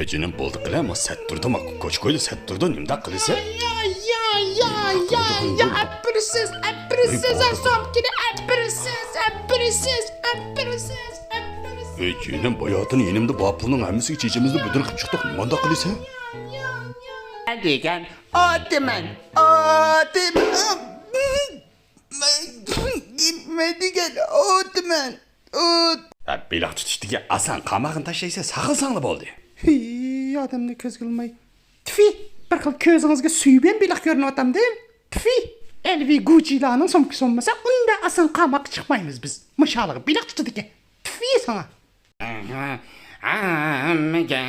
Canım boldu qila, ama set durdu ama koç koydu set durdu nimda qilsa. Apırısız, asomkini apırısız. Canım bayatını yenimde bapının hamısı çeçimizde büdürüp çıktık. Nimanda qilsa? Degan, otiman. Gitmedigan, otiman. Belaq tutishdiga asan qamag'in tashlaysa saqilsangli bo'ldi. Adamni ko'z qilmay. Tfi, bir xil ko'zingizga suyben biliq ko'rinyapti. Tfi, Elvi Gucci'larning somkisi olmasa, unda asan qamoq chiqmaymiz biz. Mishalig'i biliq tutadiga. Tfi sana. Amga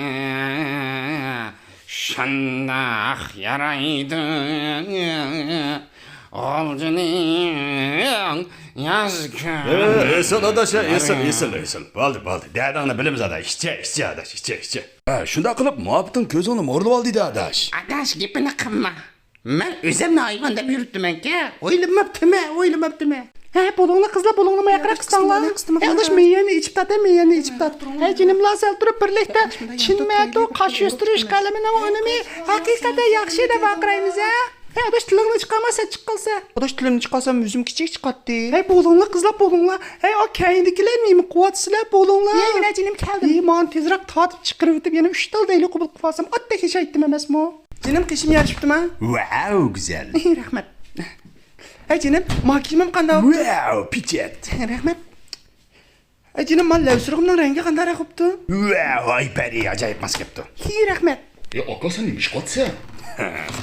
şandaq yaraydı. Olcuning yaz kön. Esil adaşa, esil. Bo'ldi. Dadangni bilimiz adaş. Ichcha adaş, ichcha. Shunda qilib muhabbitin ko'zini mo'rlab oldi adaş. Adaş gapini qilma. Men o'zimni ayvon deb yuribdiman-ku. O'ylamabdimi? He, bolongni qizlar bolongni yaqroq qistanglar. Adaş meyeni içip tat. He, jinimlar sal turib birlikda chinmatu qosh yostirish qalamining unumi haqiqatan yaxshi deb baqiraymiz ha. He, adaş tilingni chiqarmasa chiqqilsa. Adaş tilimni chiqarsam o'zim kichik chiqadi. Hey, bolongni qizlar bolonglar. Hey, o kayindikilar nima qilyapsizlar bolonglar? Yana jinim keldim. Hey, men tezroq tortib chiqarib o'tib yana 3 til deylik qabul qilib olsam, otda hech aytdim emasmi? Jinim qishim yarishibdimi? Wow, güzel. Rahmat. Hey jinim, makiyimim qanday? Wow, pichet. Rahmat. Hey jinim, men lavsurug'imning rangi qanday bo'libdi? Wow, ay pari ajoyib mas kepti. Rahmat. Oqasan nima ish qilsa?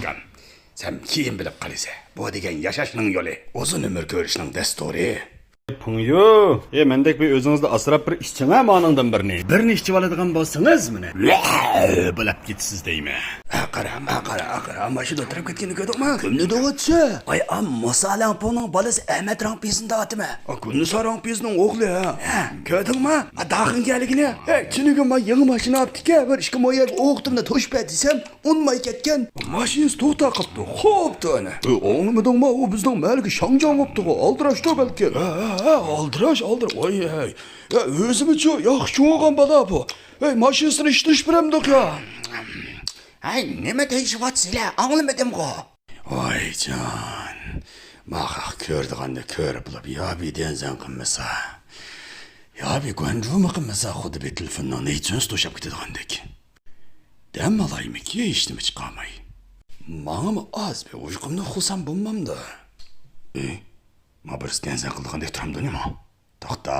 Qan. Sen keyin bilib qilsa. Bu degan yashashning yo'li, uzun umr ko'rishning dasturi. Pungyo, mendek bir o'zingizni asrab bir ishchimi moningdan birini. Birini ishchib oladigan bo'lsangiz meni. Bilib ketsiz deymi? Qara, mashina o'tirib ketgani ko'rdingmi? Kimni da'vatchi? Ay, Musalan poning bolasi Ahmad Rampizning da'vatimi? Kunisa Rampizning o'g'li. Ko'rdingmi? Daxingaligini. Chiniga men yangi mashina olibdi-ku, bir ishga moyab o'qtimda to'shib desam, unmay ketgan. Mashinasi to'xtab qolibdi. Xo'pdi ana. O'ngmidingmi? U bizning maliki Shangjon bo'libdi-ku. Aldirashdi balki. Aldirash. Voy, o'zimiz yaxshi o'g'on bola bu. Mashinasini ishlash biramdiq ya. Ay, nima deyishyapsizlar? Anglamadim-ku. Voy jon. Maqa ko'rdiganda ko'rib bilib, yobi densan qilmasa. Yobi ko'njumi qilmasa, xuddi bir telefondan nechun to'shab ketadigandek. Dam olaymi-ki, ishtimi chiqamay. Ma'ma az bir uyqumni xursand bo'lmamda. Ma bir densan qildigandek turamdi nima? To'xta.